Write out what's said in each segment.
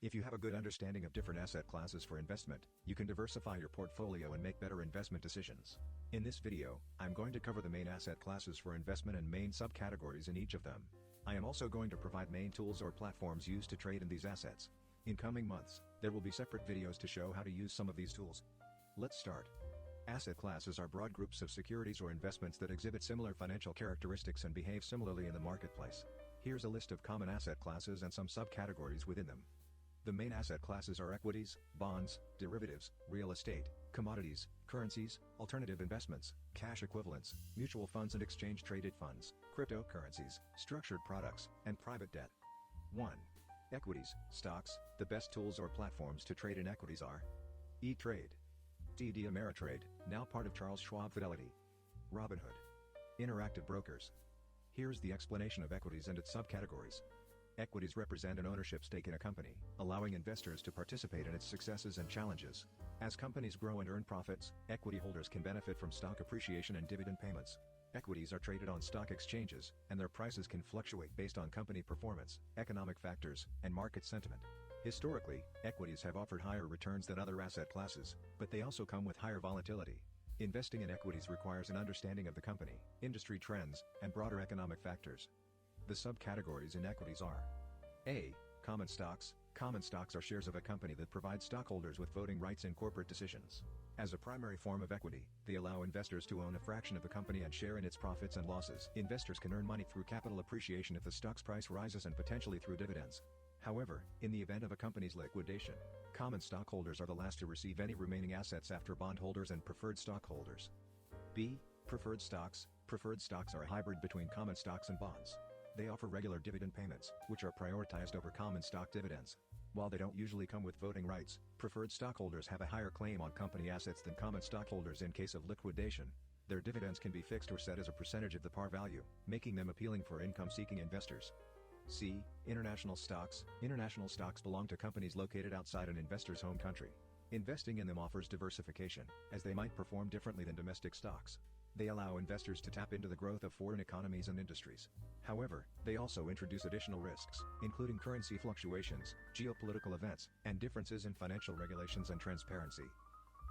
If you have a good understanding of different asset classes for investment, you can diversify your portfolio and make better investment decisions. In this video, I'm going to cover the main asset classes for investment and main subcategories in each of them. I am also going to provide main tools or platforms used to trade in these assets. In coming months, there will be separate videos to show how to use some of these tools. Let's start. Asset classes are broad groups of securities or investments that exhibit similar financial characteristics and behave similarly in the marketplace. Here's a list of common asset classes and some subcategories within them. The main asset classes are equities, bonds, derivatives, real estate, commodities, currencies, alternative investments, cash equivalents, mutual funds and exchange-traded funds, cryptocurrencies, structured products, and private debt. 1. Equities, stocks. The best tools or platforms to trade in equities are E*TRADE, TD Ameritrade, now part of Charles Schwab Fidelity, Robinhood, Interactive Brokers. Here's the explanation of equities and its subcategories. Equities represent an ownership stake in a company, allowing investors to participate in its successes and challenges. As companies grow and earn profits, equity holders can benefit from stock appreciation and dividend payments. Equities are traded on stock exchanges, and their prices can fluctuate based on company performance, economic factors, and market sentiment. Historically, equities have offered higher returns than other asset classes, but they also come with higher volatility. Investing in equities requires an understanding of the company, industry trends, and broader economic factors. The subcategories in equities are A. Common stocks. Common stocks are shares of a company that provide stockholders with voting rights in corporate decisions. As a primary form of equity, they allow investors to own a fraction of the company and share in its profits and losses. Investors can earn money through capital appreciation if the stock's price rises and potentially through dividends. However, in the event of a company's liquidation, common stockholders are the last to receive any remaining assets after bondholders and preferred stockholders. B. Preferred stocks. Preferred stocks are a hybrid between common stocks and bonds. They offer regular dividend payments, which are prioritized over common stock dividends. While they don't usually come with voting rights, preferred stockholders have a higher claim on company assets than common stockholders in case of liquidation. Their dividends can be fixed or set as a percentage of the par value, making them appealing for income-seeking investors. C. International stocks. International stocks belong to companies located outside an investor's home country. Investing in them offers diversification, as they might perform differently than domestic stocks. They allow investors to tap into the growth of foreign economies and industries. However, they also introduce additional risks, including currency fluctuations, geopolitical events, and differences in financial regulations and transparency.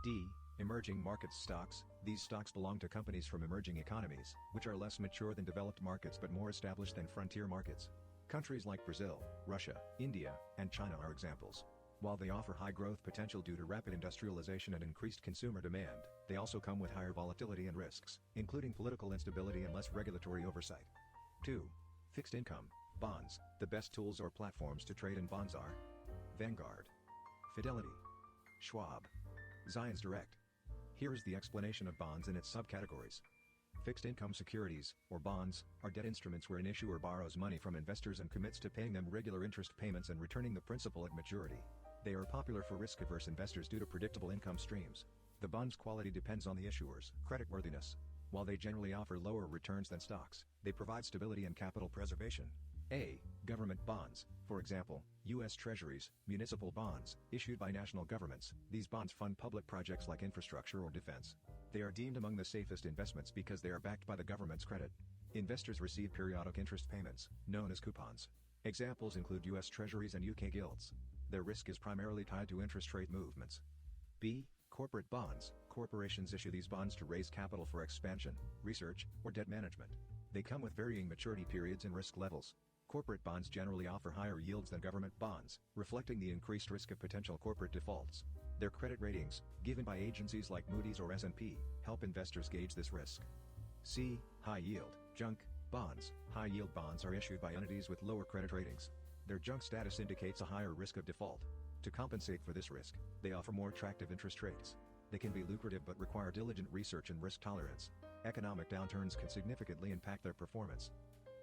D. Emerging markets stocks. These stocks belong to companies from emerging economies, which are less mature than developed markets but more established than frontier markets. Countries like Brazil, Russia, India, and China are examples. While they offer high growth potential due to rapid industrialization and increased consumer demand, they also come with higher volatility and risks, including political instability and less regulatory oversight. 2. Fixed income bonds. The best tools or platforms to trade in bonds are Vanguard, Fidelity, Schwab, Zions Direct. Here is the explanation of bonds and its subcategories. Fixed income securities, or bonds, are debt instruments where an issuer borrows money from investors and commits to paying them regular interest payments and returning the principal at maturity. They are popular for risk-averse investors due to predictable income streams. The bond's quality depends on the issuer's creditworthiness. While they generally offer lower returns than stocks, they provide stability and capital preservation. A. Government bonds. For example, U.S. Treasuries, municipal bonds, issued by national governments. These bonds fund public projects like infrastructure or defense. They are deemed among the safest investments because they are backed by the government's credit. Investors receive periodic interest payments, known as coupons. Examples include U.S. Treasuries and UK gilts. Their risk is primarily tied to interest rate movements. B. Corporate bonds. Corporations issue these bonds to raise capital for expansion, research, or debt management. They come with varying maturity periods and risk levels. Corporate bonds generally offer higher yields than government bonds, reflecting the increased risk of potential corporate defaults. Their credit ratings, given by agencies like Moody's or S&P, help investors gauge this risk. C. High yield, junk bonds. High yield bonds are issued by entities with lower credit ratings. Their junk status indicates a higher risk of default. To compensate for this risk, they offer more attractive interest rates. They can be lucrative but require diligent research and risk tolerance. Economic downturns can significantly impact their performance.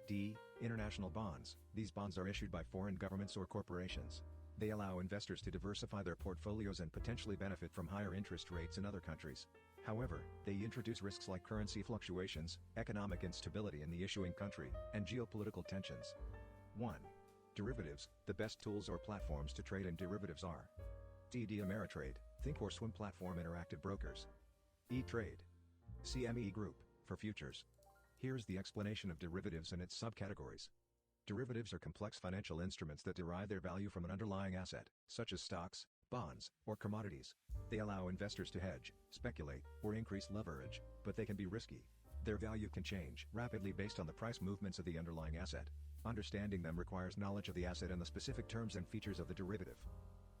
D. International bonds. These bonds are issued by foreign governments or corporations. They allow investors to diversify their portfolios and potentially benefit from higher interest rates in other countries. However, they introduce risks like currency fluctuations, economic instability in the issuing country, and geopolitical tensions. 1. Derivatives. The best tools or platforms to trade in derivatives are TD Ameritrade, Thinkorswim Platform Interactive Brokers, E*TRADE, CME Group, for futures. Here's the explanation of derivatives and its subcategories. Derivatives are complex financial instruments that derive their value from an underlying asset, such as stocks, bonds, or commodities. They allow investors to hedge, speculate, or increase leverage, but they can be risky. Their value can change rapidly based on the price movements of the underlying asset. Understanding them requires knowledge of the asset and the specific terms and features of the derivative.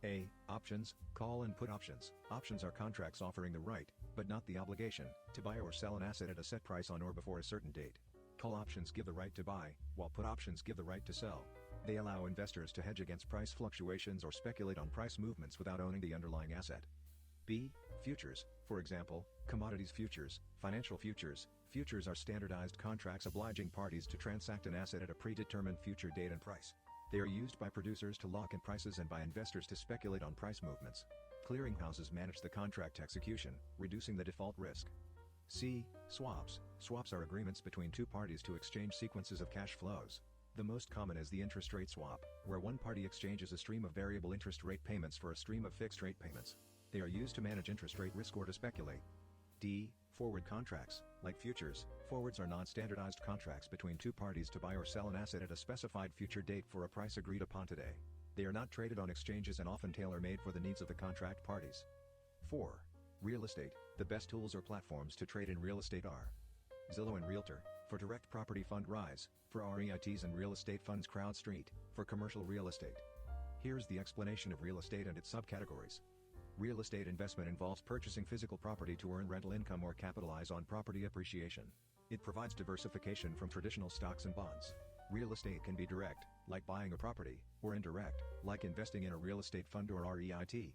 A. Options, call and put options. Options are contracts offering the right, but not the obligation, to buy or sell an asset at a set price on or before a certain date. Call options give the right to buy, while put options give the right to sell. They allow investors to hedge against price fluctuations or speculate on price movements without owning the underlying asset. B. Futures, for example, commodities futures, financial futures. Futures are standardized contracts obliging parties to transact an asset at a predetermined future date and price. They are used by producers to lock in prices and by investors to speculate on price movements. Clearinghouses manage the contract execution, reducing the default risk. C. Swaps. Swaps are agreements between two parties to exchange sequences of cash flows. The most common is the interest rate swap, where one party exchanges a stream of variable interest rate payments for a stream of fixed rate payments. They are used to manage interest rate risk or to speculate. D. Forward contracts. Like futures, forwards are non-standardized contracts between two parties to buy or sell an asset at a specified future date for a price agreed upon today. They are not traded on exchanges and often tailor-made for the needs of the contract parties. 4. Real estate. The best tools or platforms to trade in real estate are Zillow and Realtor, for direct property fund Rise, for REITs and real estate funds CrowdStreet, for commercial real estate. Here's the explanation of real estate and its subcategories. Real estate investment involves purchasing physical property to earn rental income or capitalize on property appreciation. It provides diversification from traditional stocks and bonds. Real estate can be direct, like buying a property, or indirect, like investing in a real estate fund or REIT.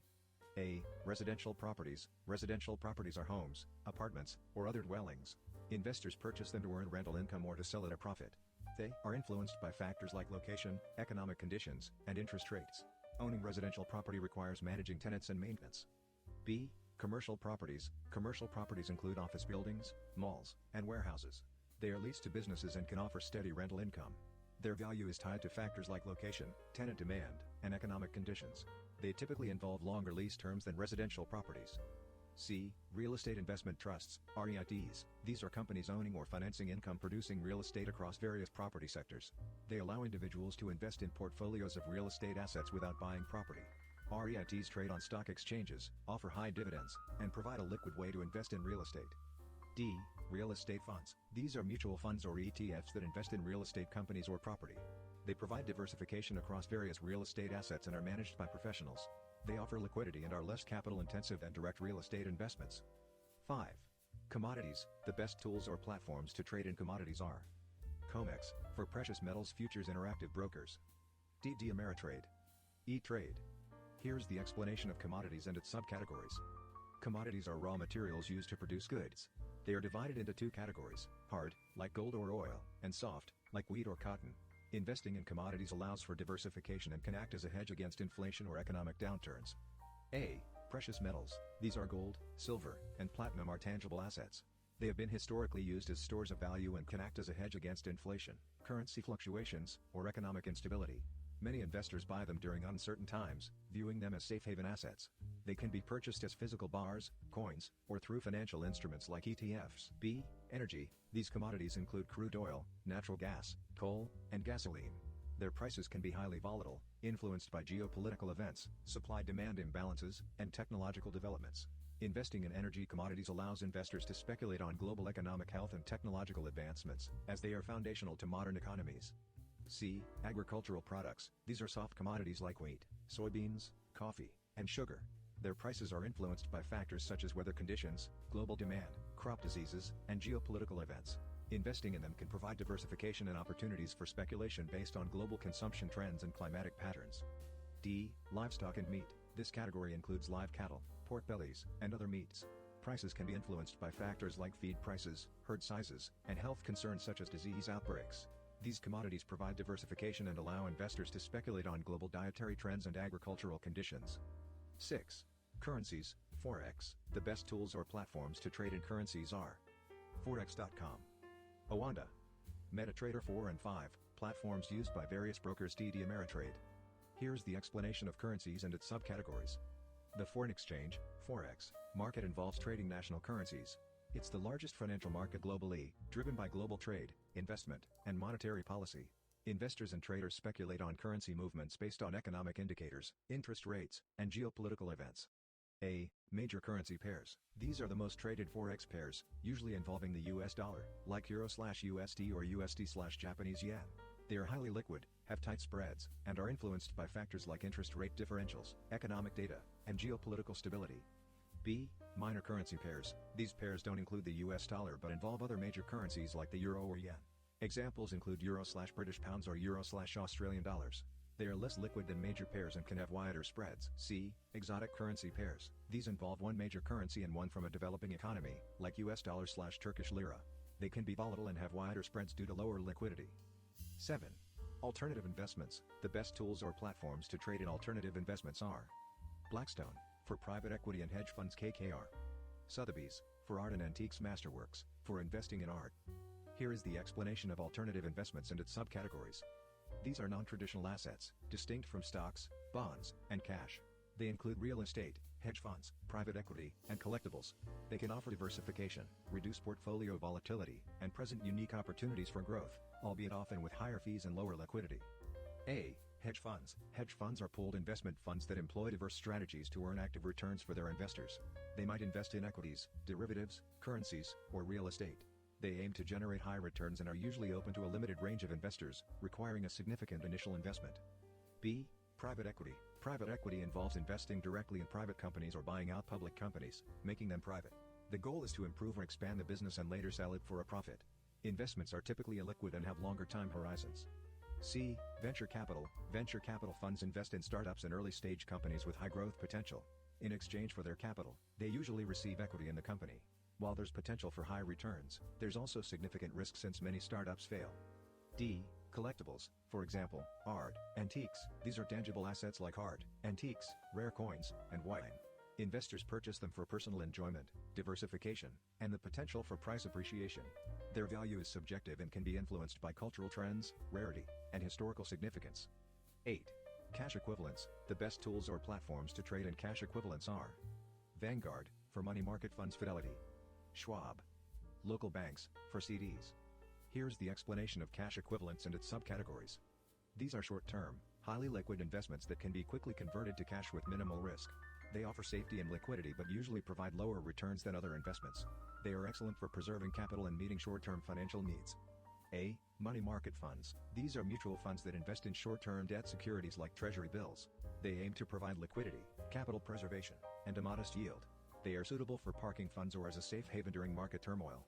A. Residential properties. Residential properties are homes, apartments, or other dwellings. Investors purchase them to earn rental income or to sell at a profit. They are influenced by factors like location, economic conditions, and interest rates. Owning residential property requires managing tenants and maintenance. B. Commercial properties. Commercial properties include office buildings, malls, and warehouses. They are leased to businesses and can offer steady rental income. Their value is tied to factors like location, tenant demand, and economic conditions. They typically involve longer lease terms than residential properties. C. Real estate investment trusts, REITs. These are companies owning or financing income-producing real estate across various property sectors. They allow individuals to invest in portfolios of real estate assets without buying property. REITs trade on stock exchanges, offer high dividends, and provide a liquid way to invest in real estate. D. Real estate funds. These are mutual funds or ETFs that invest in real estate companies or property. They provide diversification across various real estate assets and are managed by professionals. They offer liquidity and are less capital-intensive than direct real estate investments. 5. Commodities. The best tools or platforms to trade in commodities are COMEX, for precious metals futures interactive brokers. D. Ameritrade. E-Trade. Here's the explanation of commodities and its subcategories. Commodities are raw materials used to produce goods. They are divided into two categories: hard, like gold or oil, and soft, like wheat or cotton. Investing in commodities allows for diversification and can act as a hedge against inflation or economic downturns. A. Precious metals. These are gold, silver, and platinum are tangible assets. They have been historically used as stores of value and can act as a hedge against inflation, currency fluctuations, or economic instability. Many investors buy them during uncertain times, viewing them as safe haven assets. They can be purchased as physical bars, coins, or through financial instruments like ETFs. B. Energy. These commodities include crude oil, natural gas, coal, and gasoline. Their prices can be highly volatile, influenced by geopolitical events, supply-demand imbalances, and technological developments. Investing in energy commodities allows investors to speculate on global economic health and technological advancements, as they are foundational to modern economies. C. Agricultural products. These are soft commodities like wheat, soybeans, coffee, and sugar. Their prices are influenced by factors such as weather conditions, global demand, crop diseases, and geopolitical events. Investing in them can provide diversification and opportunities for speculation based on global consumption trends and climatic patterns. D. Livestock and meat. This category includes live cattle, pork bellies, and other meats. Prices can be influenced by factors like feed prices, herd sizes, and health concerns such as disease outbreaks. These commodities provide diversification and allow investors to speculate on global dietary trends and agricultural conditions. 6. Currencies, Forex. The best tools or platforms to trade in currencies are Forex.com, Oanda, MetaTrader 4 and 5, platforms used by various brokers. D. Ameritrade. Here's the explanation of currencies and its subcategories. The foreign exchange, Forex, market involves trading national currencies. It's the largest financial market globally, driven by global trade, investment, and monetary policy. Investors and traders speculate on currency movements based on economic indicators, interest rates, and geopolitical events. A. Major currency pairs. These are the most traded Forex pairs, usually involving the US dollar, like Euro/USD or USD/Japanese yen. They are highly liquid, have tight spreads, and are influenced by factors like interest rate differentials, economic data, and geopolitical stability. B. Minor currency pairs. These pairs don't include the US dollar but involve other major currencies like the euro or yen. Examples include Euro/British pounds or Euro/Australian dollars. They are less liquid than major pairs and can have wider spreads. C. Exotic currency pairs. These involve one major currency and one from a developing economy, like US dollar/Turkish lira. They can be volatile and have wider spreads due to lower liquidity. 7. Alternative investments. The best tools or platforms to trade in alternative investments are Blackstone, for private equity and hedge funds. KKR. Sotheby's, for art and antiques. Masterworks, for investing in art. Here is the explanation of alternative investments and its subcategories. These are non-traditional assets, distinct from stocks, bonds, and cash. They include real estate, hedge funds, private equity, and collectibles. They can offer diversification, reduce portfolio volatility, and present unique opportunities for growth, albeit often with higher fees and lower liquidity. A. Hedge funds. Hedge funds are pooled investment funds that employ diverse strategies to earn active returns for their investors. They might invest in equities, derivatives, currencies, or real estate. They aim to generate high returns and are usually open to a limited range of investors, requiring a significant initial investment. B. Private equity. Private equity involves investing directly in private companies or buying out public companies, making them private. The goal is to improve or expand the business and later sell it for a profit. Investments are typically illiquid and have longer time horizons. C. Venture capital. Venture capital funds invest in startups and early-stage companies with high growth potential. In exchange for their capital, they usually receive equity in the company. While there's potential for high returns, there's also significant risk since many startups fail. D. Collectibles, for example, art, antiques. These are tangible assets like art, antiques, rare coins, and wine. Investors purchase them for personal enjoyment, diversification, and the potential for price appreciation. Their value is subjective and can be influenced by cultural trends, rarity, and historical significance. 8. Cash equivalents. The best tools or platforms to trade in cash equivalents are Vanguard, for money market funds. Fidelity. Schwab. Local banks, for CDs. Here's the explanation of cash equivalents and its subcategories. These are short-term, highly liquid investments that can be quickly converted to cash with minimal risk. They offer safety and liquidity but usually provide lower returns than other investments. They are excellent for preserving capital and meeting short-term financial needs. A. Money market funds. These are mutual funds that invest in short-term debt securities like treasury bills. They aim to provide liquidity, capital preservation, and a modest yield. They are suitable for parking funds or as a safe haven during market turmoil.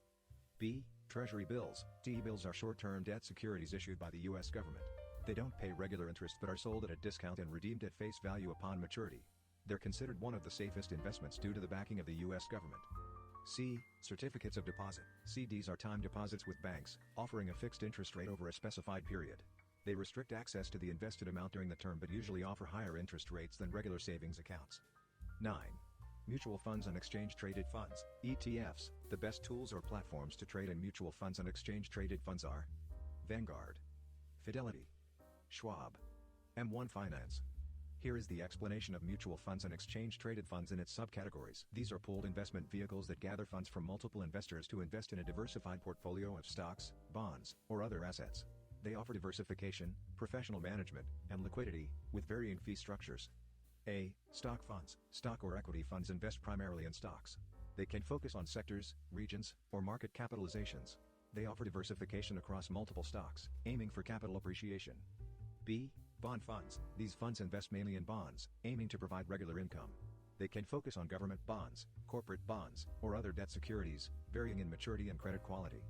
B. Treasury bills. T-bills are short-term debt securities issued by the U.S. government. They don't pay regular interest but are sold at a discount and redeemed at face value upon maturity. They're considered one of the safest investments due to the backing of the U.S. government. C. Certificates of deposit. CDs are time deposits with banks, offering a fixed interest rate over a specified period. They restrict access to the invested amount during the term but usually offer higher interest rates than regular savings accounts. 9. Mutual funds and exchange-traded funds, ETFs. The best tools or platforms to trade in mutual funds and exchange-traded funds are Vanguard, Fidelity, Schwab, M1 Finance. Here is the explanation of mutual funds and exchange-traded funds and its subcategories. These are pooled investment vehicles that gather funds from multiple investors to invest in a diversified portfolio of stocks, bonds, or other assets. They offer diversification, professional management, and liquidity, with varying fee structures. A. Stock funds. Stock or equity funds invest primarily in stocks. They can focus on sectors, regions, or market capitalizations. They offer diversification across multiple stocks, aiming for capital appreciation. B. Bond funds. These funds invest mainly in bonds, aiming to provide regular income. They can focus on government bonds, corporate bonds, or other debt securities, varying in maturity and credit quality.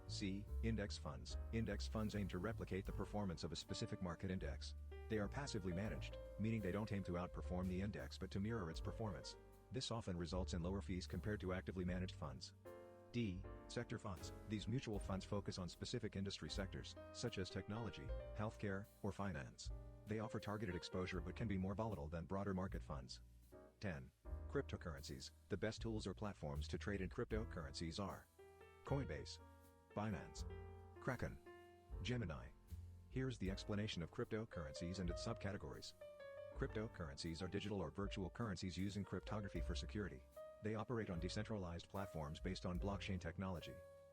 C. Index funds. Index funds aim to replicate the performance of a specific market index. They are passively managed, meaning they don't aim to outperform the index but to mirror its performance. This often results in lower fees compared to actively managed funds. D. Sector funds. These mutual funds focus on specific industry sectors, such as technology, healthcare, or finance. They offer targeted exposure but can be more volatile than broader market funds. 10. Cryptocurrencies. The best tools or platforms to trade in cryptocurrencies are Coinbase, Binance, Kraken, Gemini. Here's the explanation of cryptocurrencies and its subcategories. Cryptocurrencies are digital or virtual currencies using cryptography for security. They operate on decentralized platforms based on blockchain technology.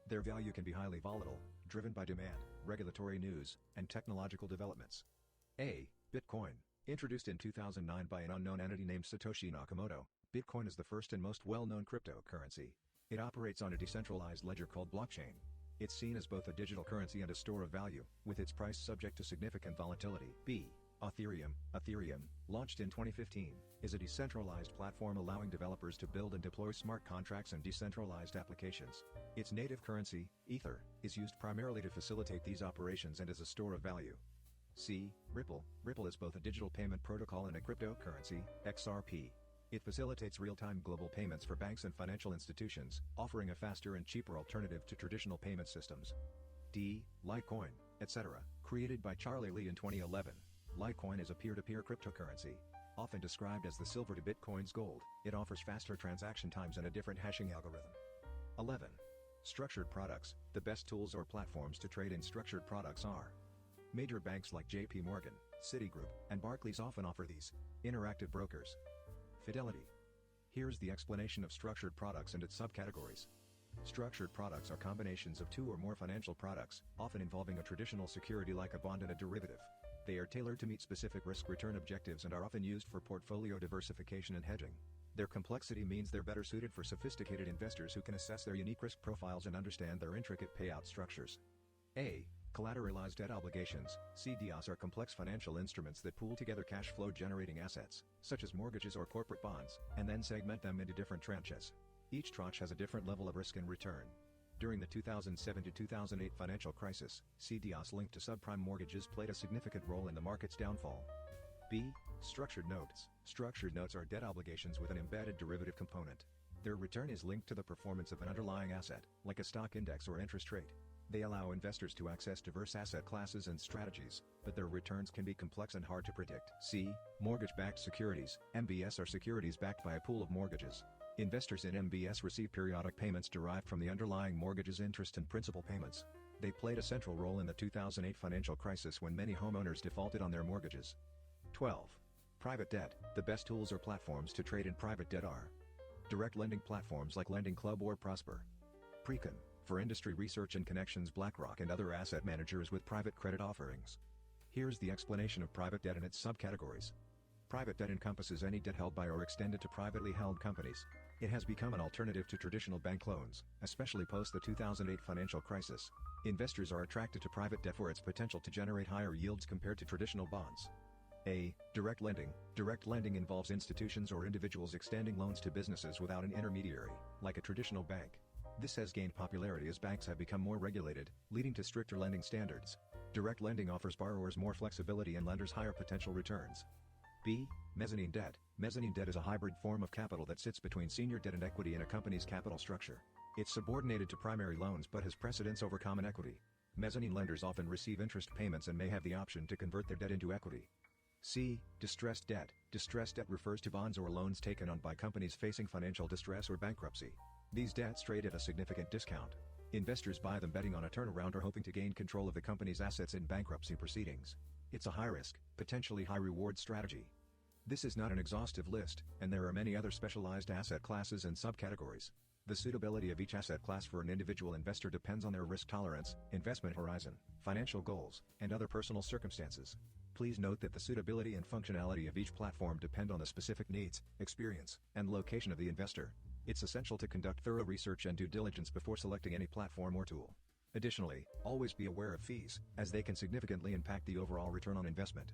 Their value can be highly volatile, driven by demand, regulatory news, and technological developments. A. Bitcoin. Introduced in 2009 by an unknown entity named Satoshi Nakamoto, Bitcoin is the first and most well-known cryptocurrency. It operates on a decentralized ledger called blockchain. It's seen as both a digital currency and a store of value, with its price subject to significant volatility. B. Ethereum. Ethereum, launched in 2015, is a decentralized platform allowing developers to build and deploy smart contracts and decentralized applications. Its native currency, Ether, is used primarily to facilitate these operations and as a store of value. C. Ripple. Ripple is both a digital payment protocol and a cryptocurrency, XRP. It facilitates real-time global payments for banks and financial institutions, offering a faster and cheaper alternative to traditional payment systems. D. Litecoin, etc. Created by Charlie Lee in 2011. Litecoin is a peer-to-peer cryptocurrency. Often described as the silver to Bitcoin's gold, it offers faster transaction times and a different hashing algorithm. 11. Structured products. The best tools or platforms to trade in structured products are. Major banks like JP Morgan, Citigroup, and Barclays often offer these. Interactive brokers. Fidelity. Here's the explanation of structured products and its subcategories. Structured products are combinations of two or more financial products, often involving a traditional security like a bond and a derivative. They are tailored to meet specific risk-return objectives and are often used for portfolio diversification and hedging. Their complexity means they're better suited for sophisticated investors who can assess their unique risk profiles and understand their intricate payout structures. A. Collateralized debt obligations, CDOs, are complex financial instruments that pool together cash flow generating assets, such as mortgages or corporate bonds, and then segment them into different tranches. Each tranche has a different level of risk and return. During the 2007 to 2008 financial crisis, CDOs linked to subprime mortgages played a significant role in the market's downfall. B. Structured notes. Structured notes are debt obligations with an embedded derivative component. Their return is linked to the performance of an underlying asset, like a stock index or interest rate. They allow investors to access diverse asset classes and strategies, but their returns can be complex and hard to predict. C. Mortgage-backed securities. MBS are securities backed by a pool of mortgages. Investors in MBS receive periodic payments derived from the underlying mortgage's interest and principal payments. They played a central role in the 2008 financial crisis when many homeowners defaulted on their mortgages. 12. Private debt. The best tools or platforms to trade in private debt are direct lending platforms like Lending Club or Prosper. Precon, for industry research and connections, BlackRock and other asset managers with private credit offerings. Here's the explanation of private debt and its subcategories. Private debt encompasses any debt held by or extended to privately held companies. It has become an alternative to traditional bank loans, especially post the 2008 financial crisis. Investors are attracted to private debt for its potential to generate higher yields compared to traditional bonds. A. Direct lending. Direct lending involves institutions or individuals extending loans to businesses without an intermediary, like a traditional bank. This has gained popularity as banks have become more regulated, leading to stricter lending standards. Direct lending offers borrowers more flexibility and lenders higher potential returns. B. Mezzanine debt. Mezzanine debt is a hybrid form of capital that sits between senior debt and equity in a company's capital structure. It's subordinated to primary loans but has precedence over common equity. Mezzanine lenders often receive interest payments and may have the option to convert their debt into equity. C. Distressed debt. Distressed debt refers to bonds or loans taken on by companies facing financial distress or bankruptcy. These debts trade at a significant discount. Investors buy them betting on a turnaround or hoping to gain control of the company's assets in bankruptcy proceedings. It's a high-risk, potentially high-reward strategy. This is not an exhaustive list, and there are many other specialized asset classes and subcategories. The suitability of each asset class for an individual investor depends on their risk tolerance, investment horizon, financial goals, and other personal circumstances. Please note that the suitability and functionality of each platform depend on the specific needs, experience, and location of the investor. It's essential to conduct thorough research and due diligence before selecting any platform or tool. Additionally, always be aware of fees, as they can significantly impact the overall return on investment.